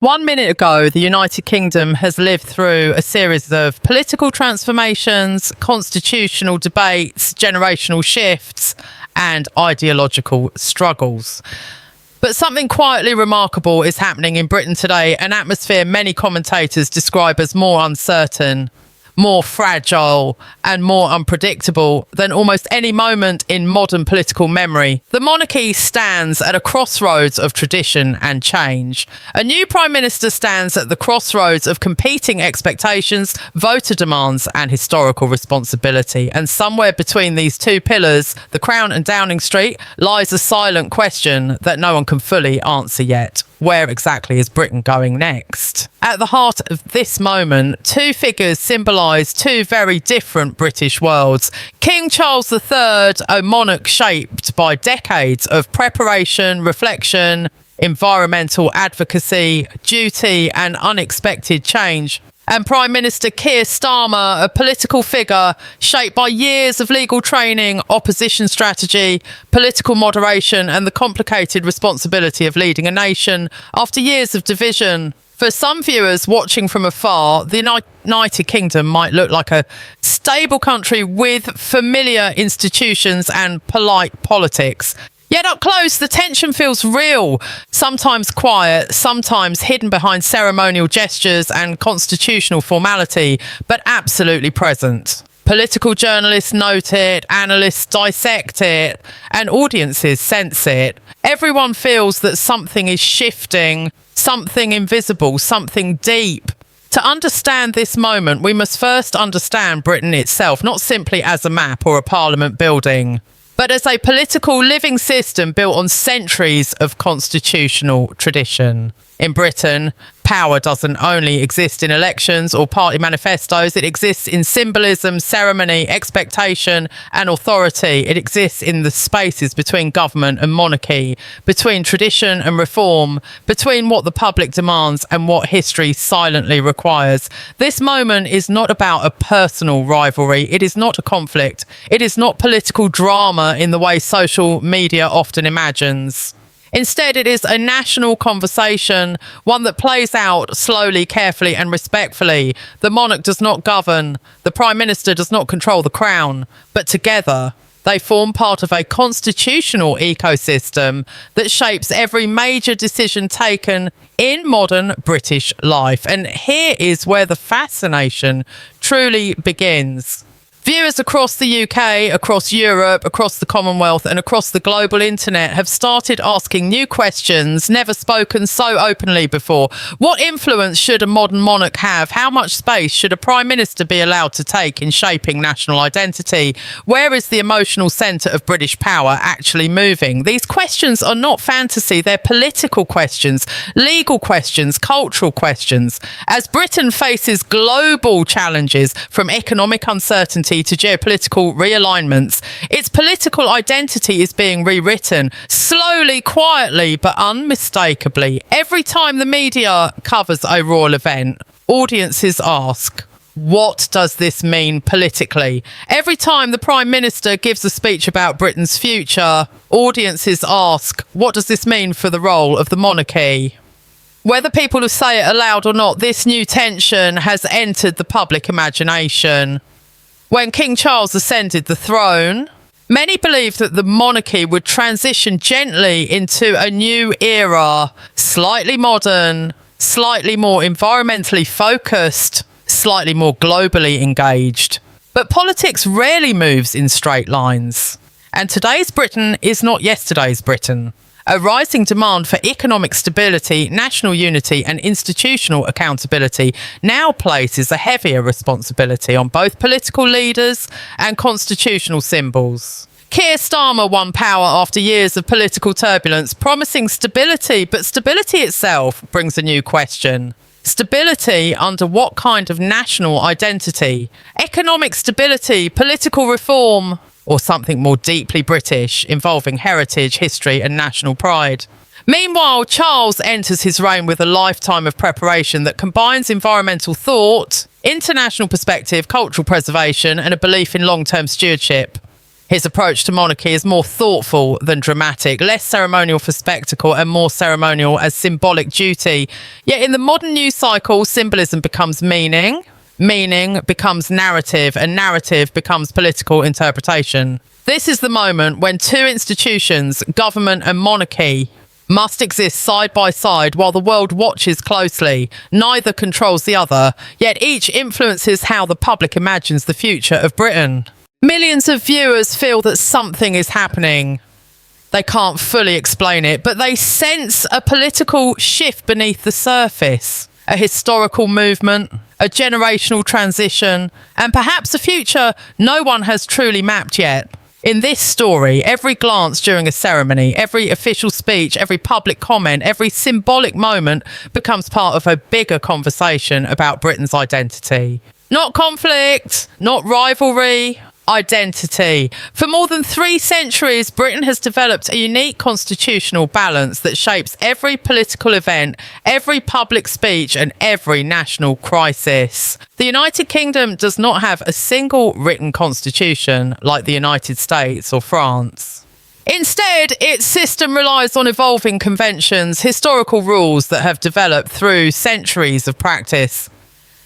1 minute ago, the United Kingdom has lived through a series of political transformations, constitutional debates, generational shifts, and ideological struggles. But something quietly remarkable is happening in Britain today, an atmosphere many commentators describe as more uncertain, more fragile and more unpredictable than almost any moment in modern political memory. The monarchy stands at a crossroads of tradition and change. A new Prime Minister stands at the crossroads of competing expectations, voter demands and historical responsibility. And somewhere between these two pillars, the Crown and Downing Street, lies a silent question that no one can fully answer yet. Where exactly is Britain going next? At the heart of this moment, two figures symbolise two very different British worlds. King Charles III, a monarch shaped by decades of preparation, reflection, environmental advocacy, duty and unexpected change. And Prime Minister Keir Starmer, a political figure shaped by years of legal training, opposition strategy, political moderation and the complicated responsibility of leading a nation after years of division. For some viewers watching from afar, the United Kingdom might look like a stable country with familiar institutions and polite politics. Yet up close, the tension feels real, sometimes quiet, sometimes hidden behind ceremonial gestures and constitutional formality, but absolutely present. Political journalists note it, analysts dissect it, and audiences sense it. Everyone feels that something is shifting, something invisible, something deep. To understand this moment, we must first understand Britain itself, not simply as a map or a parliament building, but as a political living system built on centuries of constitutional tradition. In Britain, power doesn't only exist in elections or party manifestos, it exists in symbolism, ceremony, expectation and authority. It exists in the spaces between government and monarchy, between tradition and reform, between what the public demands and what history silently requires. This moment is not about a personal rivalry. It is not a conflict. It is not political drama in the way social media often imagines. Instead, it is a national conversation, one that plays out slowly, carefully and respectfully. The monarch does not govern, the Prime Minister does not control the crown, but together they form part of a constitutional ecosystem that shapes every major decision taken in modern British life. And here is where the fascination truly begins. Viewers across the UK, across Europe, across the Commonwealth and across the global internet have started asking new questions never spoken so openly before. What influence should a modern monarch have? How much space should a Prime Minister be allowed to take in shaping national identity? Where is the emotional centre of British power actually moving? These questions are not fantasy, they're political questions, legal questions, cultural questions. As Britain faces global challenges from economic uncertainty to geopolitical realignments, its political identity is being rewritten, slowly, quietly, but unmistakably. Every time the media covers a royal event, audiences ask, what does this mean politically? Every time the Prime Minister gives a speech about Britain's future, audiences ask, what does this mean for the role of the monarchy? Whether people say it aloud or not, this new tension has entered the public imagination. When King Charles ascended the throne, many believed that the monarchy would transition gently into a new era, slightly modern, slightly more environmentally focused, slightly more globally engaged. But politics rarely moves in straight lines. And today's Britain is not yesterday's Britain. A rising demand for economic stability, national unity and institutional accountability now places a heavier responsibility on both political leaders and constitutional symbols. Keir Starmer won power after years of political turbulence, promising stability, but stability itself brings a new question. Stability under what kind of national identity? Economic stability, political reform, or something more deeply British, involving heritage, history and national pride. Meanwhile, Charles enters his reign with a lifetime of preparation that combines environmental thought, international perspective, cultural preservation and a belief in long-term stewardship. His approach to monarchy is more thoughtful than dramatic, less ceremonial for spectacle and more ceremonial as symbolic duty. Yet in the modern news cycle, symbolism becomes meaning, meaning becomes narrative, and narrative becomes political interpretation. This is the moment when two institutions, government and monarchy, must exist side by side while the world watches closely. Neither controls the other, yet each influences how the public imagines the future of Britain. Millions of viewers feel that something is happening. They can't fully explain it, but they sense a political shift beneath the surface, a historical movement, a generational transition, and perhaps a future no one has truly mapped yet. In this story, every glance during a ceremony, every official speech, every public comment, every symbolic moment becomes part of a bigger conversation about Britain's identity. Not conflict, not rivalry, identity. For more than 3 centuries, Britain has developed a unique constitutional balance that shapes every political event, every public speech, and every national crisis. The United Kingdom does not have a single written constitution like the United States or France. Instead, its system relies on evolving conventions, historical rules that have developed through centuries of practice.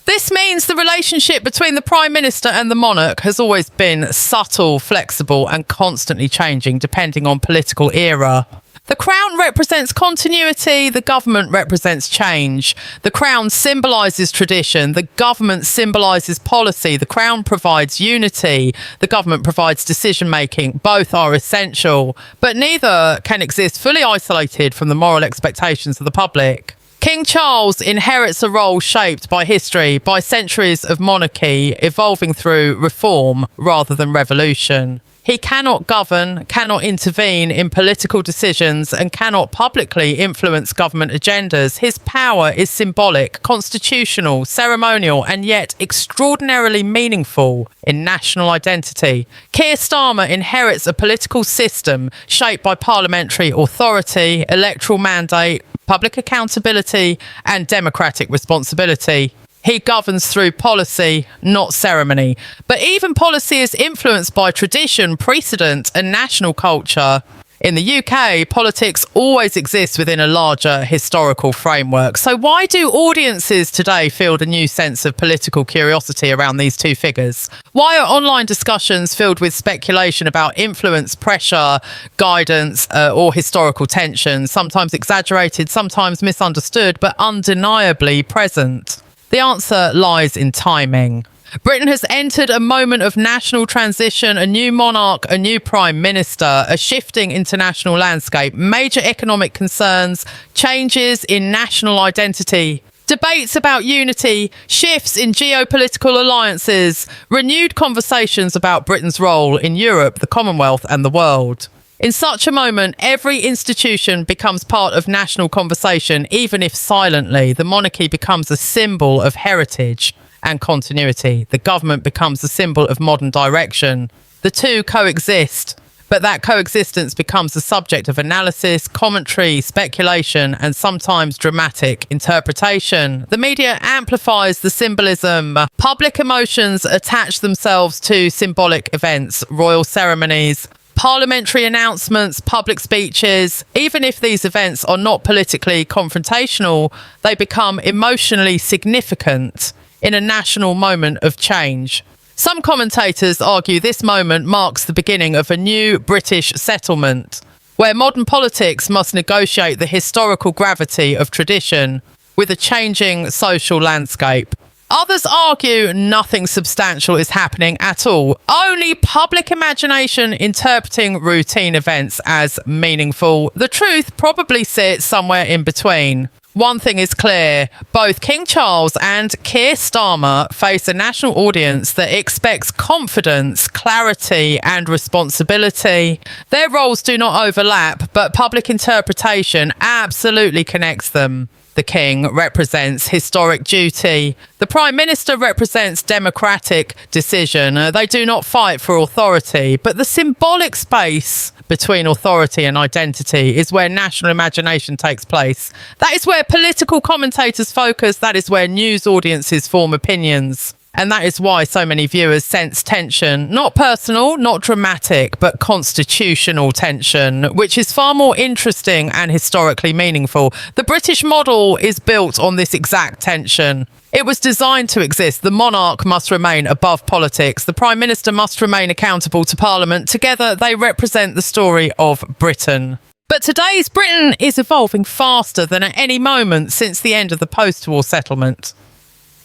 This means the relationship between the Prime Minister and the monarch has always been subtle, flexible, and constantly changing depending on political era. The Crown represents continuity, the government represents change. The Crown symbolises tradition, the government symbolises policy. The Crown provides unity, the government provides decision-making. Both are essential, but neither can exist fully isolated from the moral expectations of the public. King Charles inherits a role shaped by history, by centuries of monarchy evolving through reform rather than revolution. He cannot govern, cannot intervene in political decisions, and cannot publicly influence government agendas. His power is symbolic, constitutional, ceremonial, and yet extraordinarily meaningful in national identity. Keir Starmer inherits a political system shaped by parliamentary authority, electoral mandate, public accountability, and democratic responsibility. He governs through policy, not ceremony. But even policy is influenced by tradition, precedent, and national culture. In the UK, politics always exists within a larger historical framework. So why do audiences today feel a new sense of political curiosity around these two figures? Why are online discussions filled with speculation about influence, pressure, guidance, or historical tension, sometimes exaggerated, sometimes misunderstood, but undeniably present? The answer lies in timing. Britain has entered a moment of national transition, a new monarch, a new prime minister, a shifting international landscape, major economic concerns, changes in national identity, debates about unity, shifts in geopolitical alliances, renewed conversations about Britain's role in Europe, the Commonwealth, and the world. In such a moment, every institution becomes part of national conversation, even if silently. The monarchy becomes a symbol of heritage and continuity. The government becomes a symbol of modern direction. The two coexist, but that coexistence becomes the subject of analysis, commentary, speculation, and sometimes dramatic interpretation. The media amplifies the symbolism. Public emotions attach themselves to symbolic events, royal ceremonies, parliamentary announcements, public speeches. Even if these events are not politically confrontational, they become emotionally significant in a national moment of change. Some commentators argue this moment marks the beginning of a new British settlement, where modern politics must negotiate the historical gravity of tradition with a changing social landscape. Others argue nothing substantial is happening at all, only public imagination interpreting routine events as meaningful. The truth probably sits somewhere in between. One thing is clear, both King Charles and Keir Starmer face a national audience that expects confidence, clarity, and responsibility. Their roles do not overlap, but public interpretation absolutely connects them. The King represents historic duty. The Prime Minister represents democratic decision. They do not fight for authority, but the symbolic space between authority and identity is where national imagination takes place. That is where political commentators focus. That is where news audiences form opinions. And that is why so many viewers sense tension, not personal, not dramatic, but constitutional tension, which is far more interesting and historically meaningful. The British model is built on this exact tension. It was designed to exist. The monarch must remain above politics. The Prime Minister must remain accountable to Parliament. Together, they represent the story of Britain. But today's Britain is evolving faster than at any moment since the end of the post-war settlement.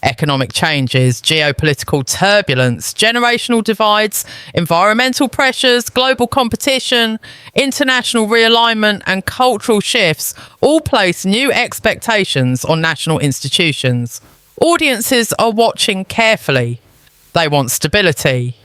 Economic changes, geopolitical turbulence, generational divides, environmental pressures, global competition, international realignment and cultural shifts all place new expectations on national institutions. Audiences are watching carefully. They want stability,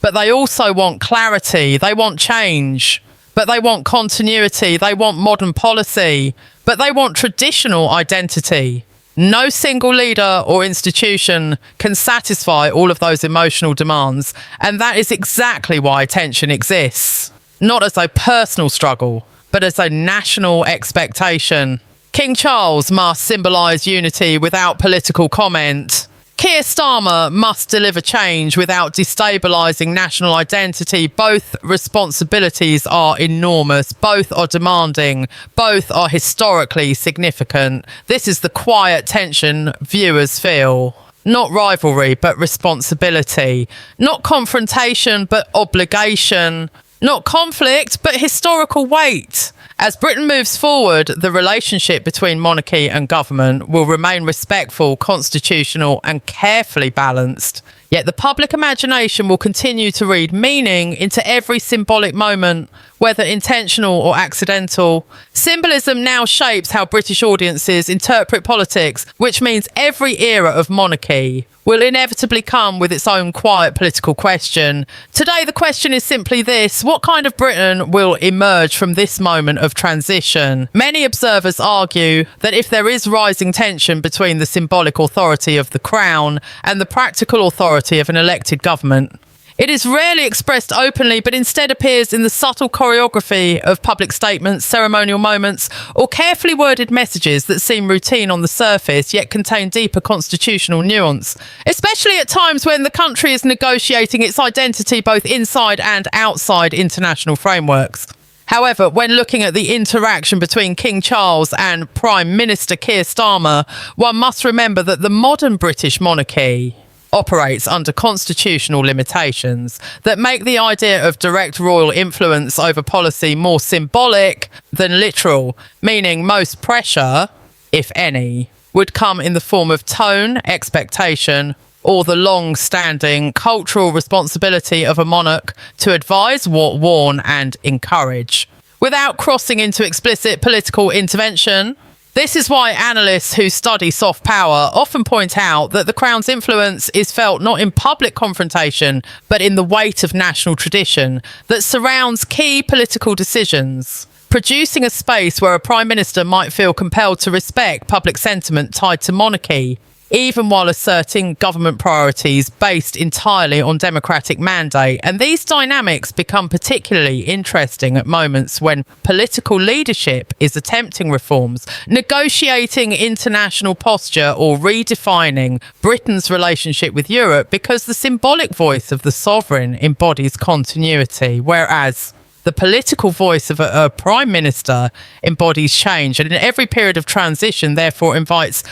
but they also want clarity. They want change, but they want continuity. They want modern policy, but they want traditional identity. No single leader or institution can satisfy all of those emotional demands, and that is exactly why tension exists. Not as a personal struggle, but as a national expectation. King Charles must symbolise unity without political comment. Keir Starmer must deliver change without destabilising national identity. Both responsibilities are enormous. Both are demanding. Both are historically significant. This is the quiet tension viewers feel. Not rivalry, but responsibility. Not confrontation, but obligation. Not conflict, but historical weight. As Britain moves forward, the relationship between monarchy and government will remain respectful, constitutional and carefully balanced. Yet the public imagination will continue to read meaning into every symbolic moment, whether intentional or accidental. Symbolism now shapes how British audiences interpret politics, which means every era of monarchy will inevitably come with its own quiet political question. Today, the question is simply this: what kind of Britain will emerge from this moment of transition? Many observers argue that if there is rising tension between the symbolic authority of the Crown and the practical authority of an elected government, it is rarely expressed openly, but instead appears in the subtle choreography of public statements, ceremonial moments, or carefully worded messages that seem routine on the surface, yet contain deeper constitutional nuance, especially at times when the country is negotiating its identity both inside and outside international frameworks. However, when looking at the interaction between King Charles and Prime Minister Keir Starmer, one must remember that the modern British monarchy operates under constitutional limitations that make the idea of direct royal influence over policy more symbolic than literal, meaning most pressure, if any, would come in the form of tone, expectation, or the long-standing cultural responsibility of a monarch to advise, warn and encourage, without crossing into explicit political intervention. This is why analysts who study soft power often point out that the Crown's influence is felt not in public confrontation, but in the weight of national tradition that surrounds key political decisions, producing a space where a Prime Minister might feel compelled to respect public sentiment tied to monarchy, even while asserting government priorities based entirely on democratic mandate. And these dynamics become particularly interesting at moments when political leadership is attempting reforms, negotiating international posture, or redefining Britain's relationship with Europe, because the symbolic voice of the sovereign embodies continuity, whereas the political voice of a Prime Minister embodies change, and in every period of transition therefore invites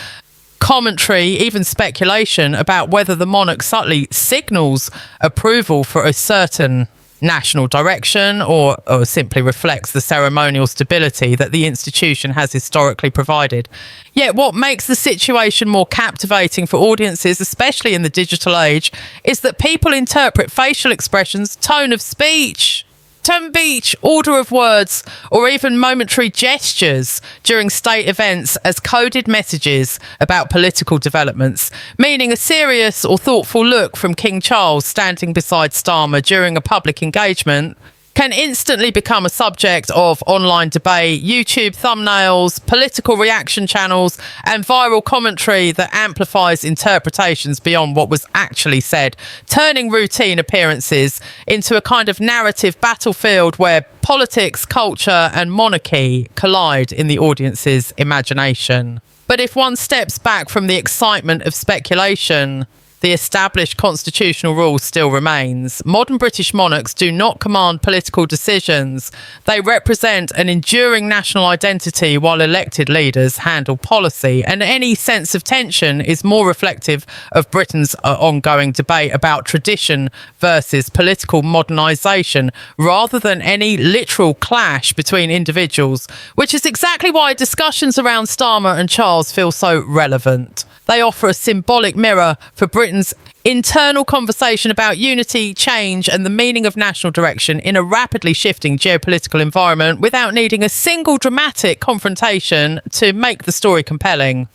commentary, even speculation, about whether the monarch subtly signals approval for a certain national direction or simply reflects the ceremonial stability that the institution has historically provided. Yet what makes the situation more captivating for audiences, especially in the digital age, is that people interpret facial expressions, tone of speech, order of words, or even momentary gestures during state events as coded messages about political developments, meaning a serious or thoughtful look from King Charles standing beside Starmer during a public engagement can instantly become a subject of online debate, YouTube thumbnails, political reaction channels, and viral commentary that amplifies interpretations beyond what was actually said, turning routine appearances into a kind of narrative battlefield where politics, culture, and monarchy collide in the audience's imagination. But if one steps back from the excitement of speculation, the established constitutional rule still remains. Modern British monarchs do not command political decisions. They represent an enduring national identity while elected leaders handle policy, and any sense of tension is more reflective of Britain's ongoing debate about tradition versus political modernisation rather than any literal clash between individuals, which is exactly why discussions around Starmer and Charles feel so relevant. They offer a symbolic mirror for Britain's internal conversation about unity, change, and the meaning of national direction in a rapidly shifting geopolitical environment without needing a single dramatic confrontation to make the story compelling.